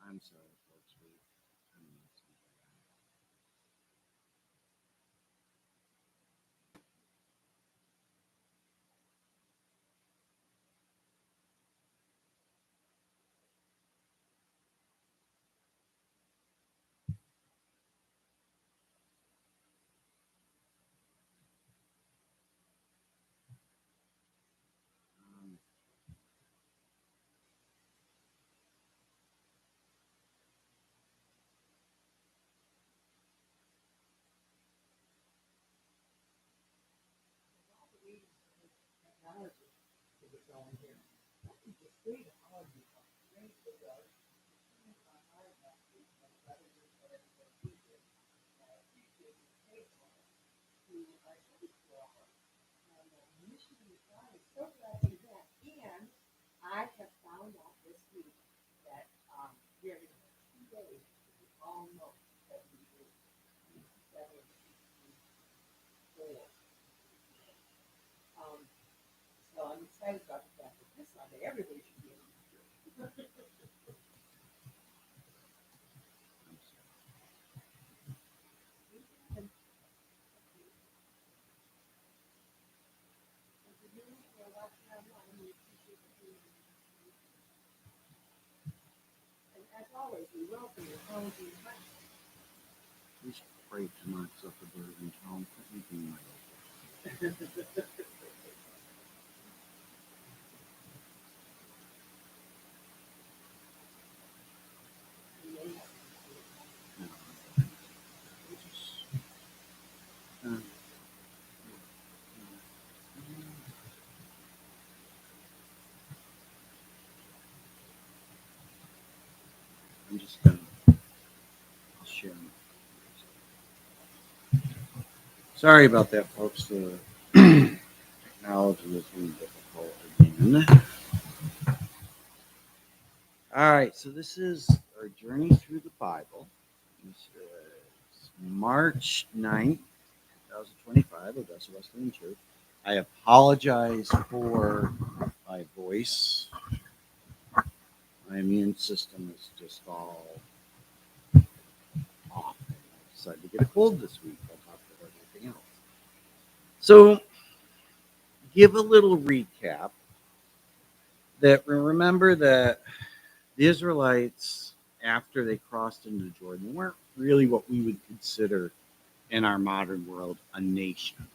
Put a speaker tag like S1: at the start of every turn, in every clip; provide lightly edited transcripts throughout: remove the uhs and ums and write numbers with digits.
S1: I'm sorry, folks. I'm not speaking. Um, I'm sorry. We should pray to Mark Zuckerberg and tell him quit making my no, just, uh, no, I'm just gonna. I'll share. Sorry about that, folks. The technology is being difficult again. All right, so this is our journey through the Bible. This is March 9th, 2025, Augusta Wesleyan Church. I apologize for my voice. My immune system is just all off. I decided to get a cold this week on top of everything else. So, give a little recap that remember that the Israelites, after they crossed into Jordan, weren't really what we would consider in our modern world a nation.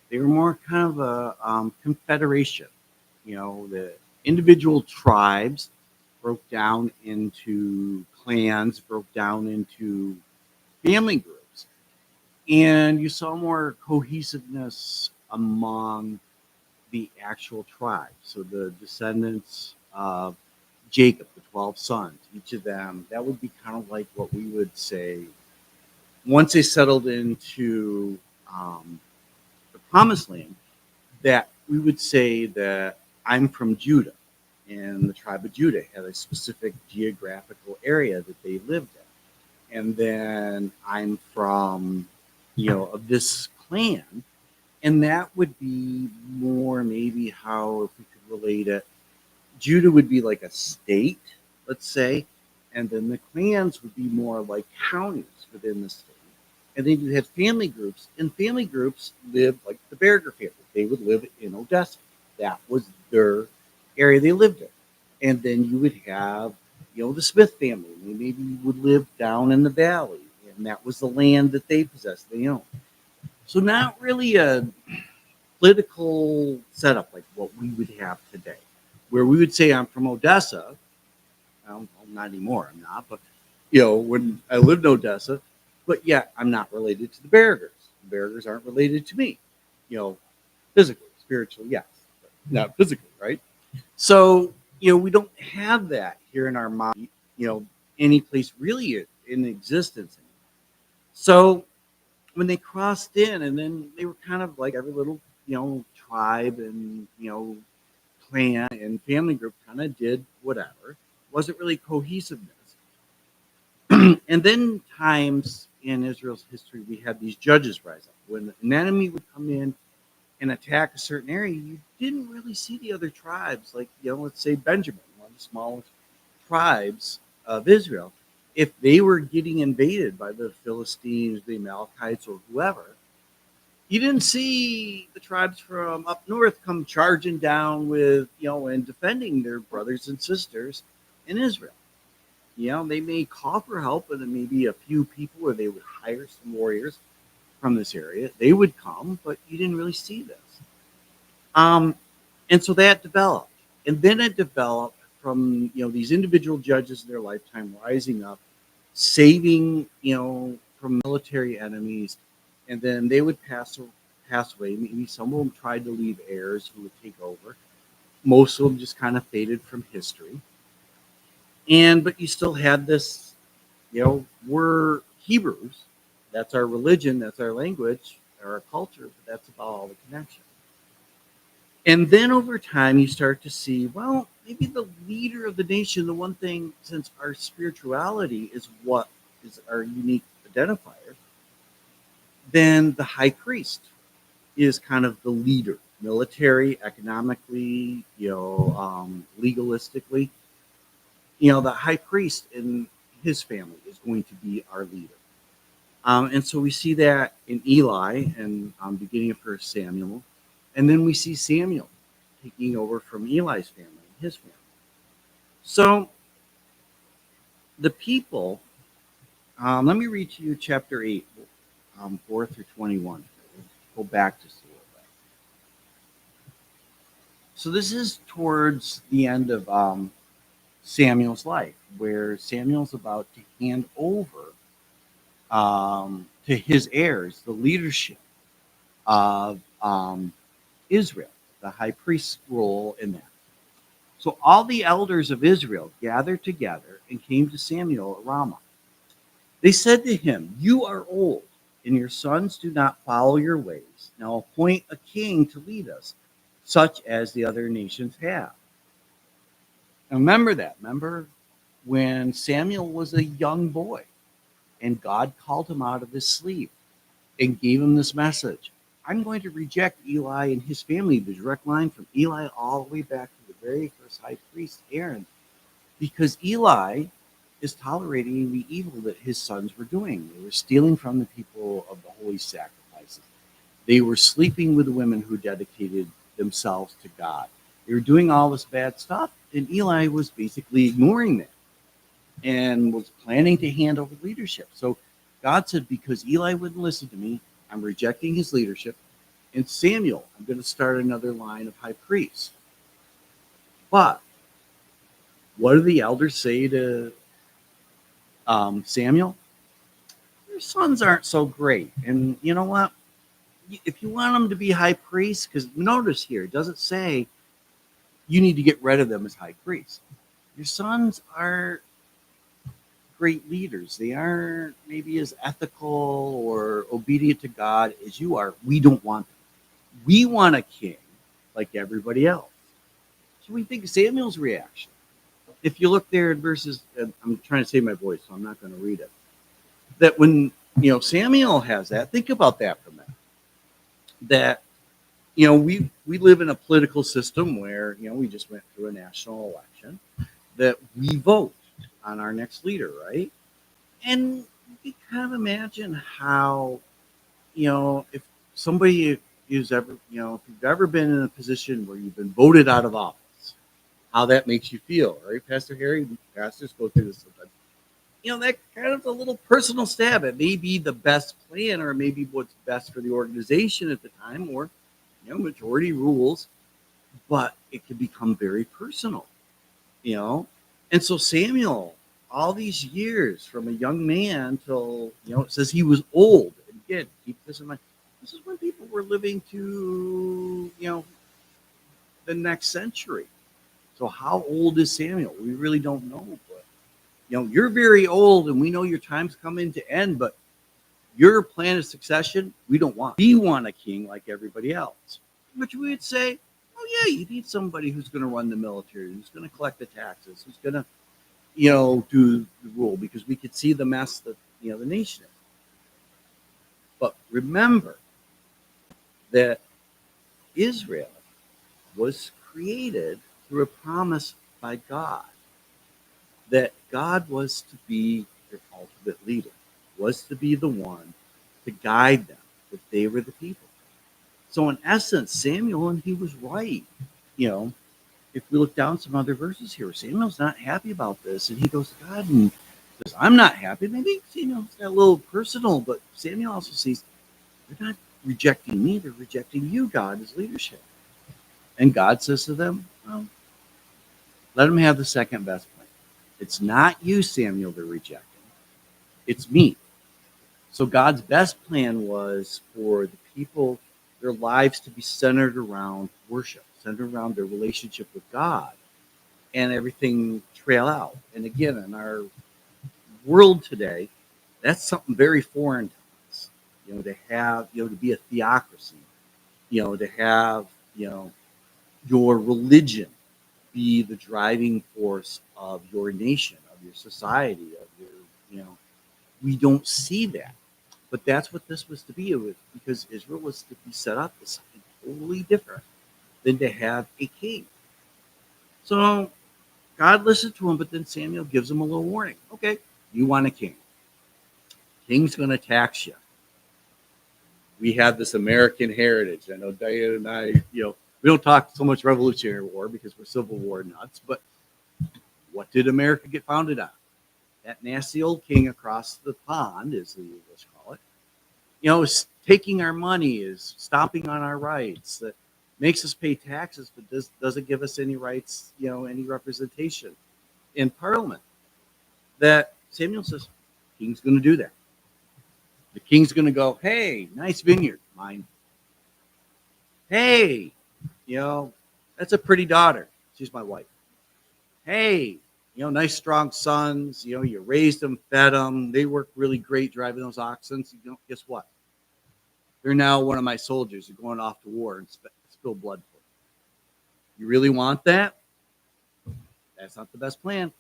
S1: They were more kind of a confederation. The individual tribes broke down into clans, broke down into family groups, and you saw more cohesiveness among the actual tribe. So the descendants of Jacob, the 12 sons, each of them, that would be kind of like what we would say once they settled into the promised land, that we would say that I'm from Judah, and the tribe of Judah had a specific geographical area that they lived in. And then I'm from, of this clan, and that would be more maybe how, if we could relate it, Judah would be like a state, let's say, and then the clans would be more like counties within the state. And then you had family groups, and family groups lived like the Berger family. They would live in Odessa. That was their area they lived in. And then you would have, the Smith family. They maybe would live down in the valley, and that was the land that they possessed, they owned. So not really a political setup like what we would have today, where we would say I'm from Odessa. Well, not anymore. I'm not, but when I lived in Odessa, but yet I'm not related to the Bergers. The Bergers aren't related to me. Physically, spiritually, yes, but not physically, right? So we don't have that here in our mind. Any place really in existence. So when they crossed in, and then they were kind of like every little tribe and clan and family group kind of did whatever. Wasn't really cohesiveness. And then times in Israel's history, we had these judges rise up. When an enemy would come in and attack a certain area, you didn't really see the other tribes, like let's say Benjamin, one of the smallest tribes of Israel, if they were getting invaded by the Philistines, the Amalekites, or whoever, you didn't see the tribes from up north come charging down with, and defending their brothers and sisters in Israel. They may call for help, and then maybe a few people, or they would hire some warriors from this area. They would come, but you didn't really see this. Um, and so that developed. And then it developed from, these individual judges in their lifetime rising up, saving, from military enemies. And then they would pass away. Maybe some of them tried to leave heirs who would take over. Most of them just kind of faded from history. But you still had this, we're Hebrews. That's our religion. That's our language, our culture. But that's about all the connection. And then over time, you start to see, well, maybe the leader of the nation, the one thing, since our spirituality is what is our unique identifier, then the high priest is kind of the leader, military, economically, legalistically. The high priest in his family is going to be our leader. And so we see that in Eli and beginning of 1 Samuel. And then we see Samuel taking over from Eli's family and his family. So the people, let me read to you chapter 8, 4 through 21. We'll go back just a little bit. So this is towards the end of Samuel's life, where Samuel's about to hand over to his heirs the leadership of Israel, the high priest's role in that. So all the elders of Israel gathered together and came to Samuel at Ramah. They said to him, "You are old, and your sons do not follow your ways. Now appoint a king to lead us, such as the other nations have." Now remember that. Remember when Samuel was a young boy and God called him out of his sleep and gave him this message. I'm going to reject Eli and his family, the direct line from Eli all the way back to the very first high priest, Aaron, because Eli is tolerating the evil that his sons were doing. They were stealing from the people of the holy sacrifices. They were sleeping with the women who dedicated themselves to God. They were doing all this bad stuff, and Eli was basically ignoring that and was planning to hand over leadership. So God said, because Eli wouldn't listen to me, I'm rejecting his leadership. And Samuel, I'm going to start another line of high priests. But what do the elders say to Samuel? Your sons aren't so great. And you know what? If you want them to be high priests, because notice here, it doesn't say you need to get rid of them as high priests. Your sons are great leaders. They aren't maybe as ethical or obedient to God as you are. We don't want them. We want a king like everybody else. So we think Samuel's reaction. If you look there in verses, I'm trying to save my voice, so I'm not going to read it. That when Samuel has that, think about that for a minute. That we live in a political system where we just went through a national election, that we vote on our next leader, right? And you kind of imagine how, if somebody is ever, if you've ever been in a position where you've been voted out of office, how that makes you feel, right, Pastor Harry? Pastors go through this sometimes. That kind of a little personal stab. It may be the best plan, or maybe what's best for the organization at the time, or majority rules, but it can become very personal, And so Samuel, all these years from a young man till, it says he was old. And again, keep this in mind. This is when people were living to, the next century. So how old is Samuel? We really don't know. But, you're very old and we know your time's coming to end, but your plan of succession, we don't want. We want a king like everybody else. Which we would say, oh yeah, you need somebody who's going to run the military, who's going to collect the taxes, who's going to, do the rule, because we could see the mess that, the nation is. But remember that Israel was created through a promise by God. that God was to be their ultimate leader, was to be the one to guide them, that they were the people. So in essence, Samuel, and he was right. You know, if we look down some other verses here, Samuel's not happy about this, and he goes to God and says, "I'm not happy." Maybe Samuel's got a little personal, but Samuel also sees they're not rejecting me; they're rejecting you, God, as leadership. And God says to them, "Well, let them have the second best plan. It's not you, Samuel, they're rejecting. It's me." So God's best plan was for the people, their lives to be centered around worship, centered around their relationship with God, and everything trail out. And again, in our world today, that's something very foreign to us. To have, to be a theocracy, to have, your religion be the driving force of your nation, of your society, of your, we don't see that. But that's what this was to be. It was because Israel was to be set up as something totally different than to have a king. So God listened to him, but then Samuel gives him a little warning. Okay, you want a king. King's going to tax you. We have this American heritage. I know Diane and I, we don't talk so much Revolutionary War because we're Civil War nuts, but what did America get founded on? That nasty old king across the pond, as the English call it, is taking our money, is stomping on our rights, that makes us pay taxes, but doesn't give us any rights, any representation in Parliament. That Samuel says, king's going to do that. The king's going to go, hey, nice vineyard, mine. Hey, that's a pretty daughter. She's my wife. Hey, nice strong sons. You raised them, fed them. They work really great driving those oxen. Guess what? They're now one of my soldiers. They're going off to war and spill blood for them. You really want that? That's not the best plan.